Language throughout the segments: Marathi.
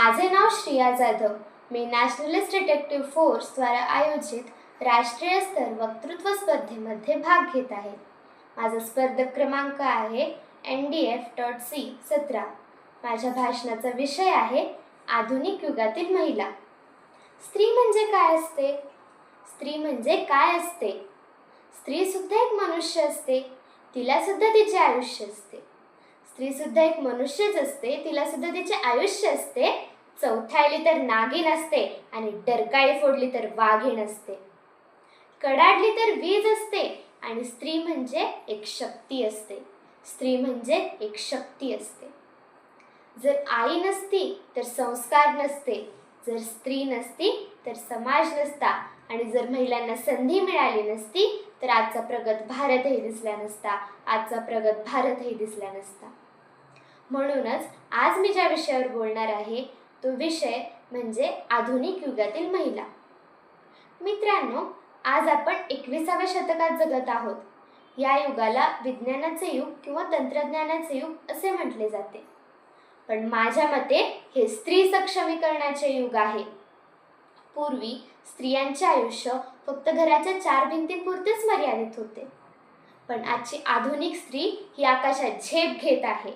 माझे नाव श्रिया जाधव. मी नॅशनलिस्ट डिटेक्टिव्ह फोर्स द्वारा आयोजित राष्ट्रीय स्तर वक्तृत्व स्पर्धेमध्ये भाग घेत आहे. माझा स्पर्धक क्रमांक आहे NDF.C17. माझ्या भाषणाचा विषय आहे आधुनिक युगातील महिला. स्त्री म्हणजे काय असते? स्त्री म्हणजे काय असते? स्त्री सुद्धा एक मनुष्य असते. तिला सुद्धा तिचे आयुष्य असते. स्त्री सुद्धा एक मनुष्यच असते. तिला सुद्धा तिचे आयुष्य असते. चौथायली तर नागिन असते आणि डरकाळी फोडली तर वाघीण असते. कडाडली तर वीज असते आणि स्त्री म्हणजे एक शक्ती असते. स्त्री म्हणजे एक शक्ती असते. जर आई नसती तर संस्कार नसते. जर स्त्री नसती तर समाज नसता. आणि जर महिलांना संधी मिळाली नसती तर आजचा प्रगत भारतही दिसला नसता. आजचा प्रगत भारतही दिसला नसता. म्हणूनच आज मी ज्या विषयावर बोलणार आहे तो विषय म्हणजे आधुनिक युगातील महिला. मित्रांनो, आज आपण 21व्या शतकात जगत आहोत. या युगाला विज्ञानाचे युग किंवा तंत्रज्ञानाचे युग असे म्हटले जाते. पण माझ्या मते हे स्त्री सक्षमीकरणाचे युग आहे. पूर्वी स्त्रियांचे आयुष्य फक्त घराच्या 4 भिंतींपुरतेच मर्यादित होते. पण आजची आधुनिक स्त्री ही आकाशात झेप घेत आहे.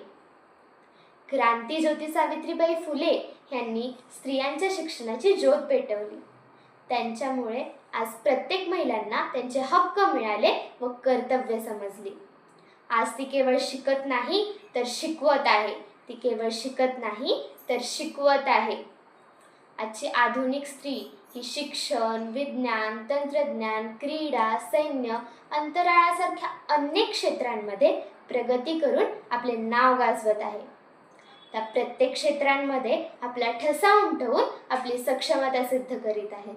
क्रांतीज्योती सावित्रीबाई फुले यांनी स्त्रियांच्या शिक्षणाची ज्योत पेटवली. त्यांच्यामुळे आज प्रत्येक महिलांना त्यांचे हक्क मिळाले व कर्तव्य समजली. आज ती केवळ शिकत नाही तर शिकवत आहे. ती केवळ शिकत नाही तर शिकवत आहे. आजची आधुनिक स्त्री ही शिक्षण, विज्ञान, तंत्रज्ञान, क्रीडा, सैन्य, अंतराळासारख्या अनेक क्षेत्रांमध्ये प्रगती करून आपले नाव गाजवत आहे. त्या प्रत्येक क्षेत्रांमध्ये आपला ठसा उमटवून आपली सक्षमता सिद्ध करीत आहेत.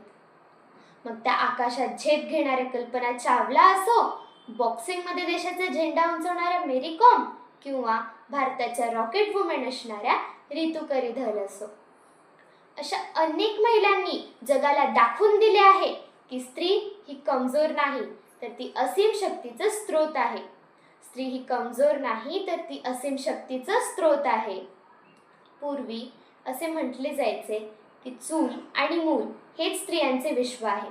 मग त्या आकाशात झेप घेणाऱ्या कल्पना चावला असो, बॉक्सिंगमध्ये देशाचा झेंडा उंचवणाऱ्या मेरी कॉम किंवा भारताच्या रॉकेट वुमेन असणाऱ्या रितुपरी धल असो, अशा अनेक महिलांनी जगाला दाखवून दिले आहे की स्त्री ही कमजोर नाही तर ती असीम शक्तीचा स्रोत आहे. स्त्री ही कमजोर नाही तर ती असीम शक्तीचा स्रोत आहे. पूर्वी असे म्हटले जायचे की चूल आणि मूल हेच स्त्रियांचे विश्व आहे.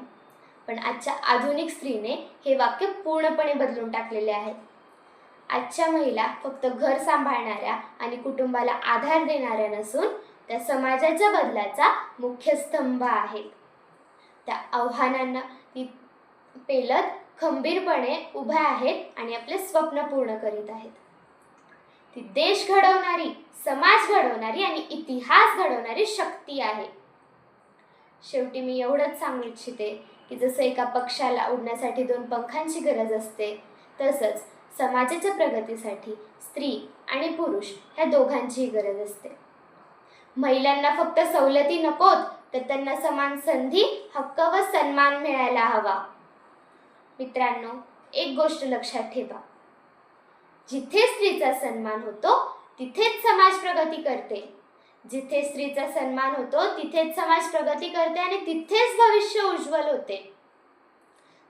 पण आजच्या आधुनिक स्त्रीने हे वाक्य पूर्णपणे बदलून टाकलेले आहे. आजच्या महिला फक्त घर सांभाळणाऱ्या आणि कुटुंबाला आधार देणाऱ्या नसून त्या समाजाच्या बदलाचा मुख्य स्तंभ आहेत. त्या आव्हानांना ती पेलत खंबीरपणे उभ्या आहेत आणि आपले स्वप्न पूर्ण करीत आहेत. ती देश घडवणारी, समाज घडवणारी आणि इतिहास घडवणारी शक्ती आहे. शेवटी मी एवढंच सांगू इच्छिते की जसं एका पक्षाला उडण्यासाठी 2 पंखांची गरज असते, तसंच समाजाच्या प्रगतीसाठी स्त्री आणि पुरुष ह्या दोघांचीही गरज असते. महिलांना फक्त सवलती नकोत तर त्यांना समान संधी, हक्क व सन्मान मिळायला हवा. मित्रांनो, एक गोष्ट लक्षात ठेवा, जिथे स्त्रीचा सन्मान होतो तिथेच समाज प्रगती करते. जिथे स्त्रीचा सन्मान होतो तिथेच समाज प्रगती करते आणि तिथेच भविष्य उज्ज्वल होते.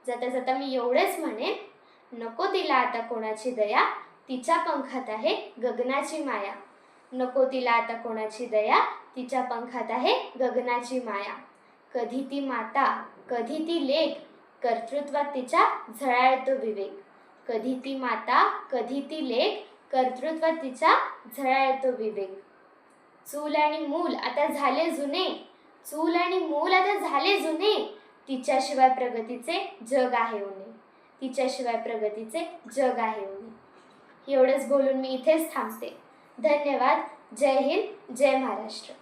जाता जाता मी एवढेच म्हणेन, नको तिला आता कोणाची दया, तिच्या पंखात आहे गगनाची माया. नको तिला आता कोणाची दया, तिच्या पंखात आहे गगनाची माया. कधी ती माता, कधी ती लेक, कर्तृत्वात तिच्या झळाळतो विवेक. कधी ती माता, कधी ती लेक, कर्तृत्वात तिच्या झळाळतो विवेक. चूल आणि मूल आता झाले जुने, चूल आणि मूल आता झाले जुने. तिच्याशिवाय प्रगतीचे जग आहे उणे. तिच्याशिवाय प्रगतीचे जग आहे उणे. एवढंच बोलून मी इथेच थांबते. धन्यवाद. जय हिंद, जय महाराष्ट्र.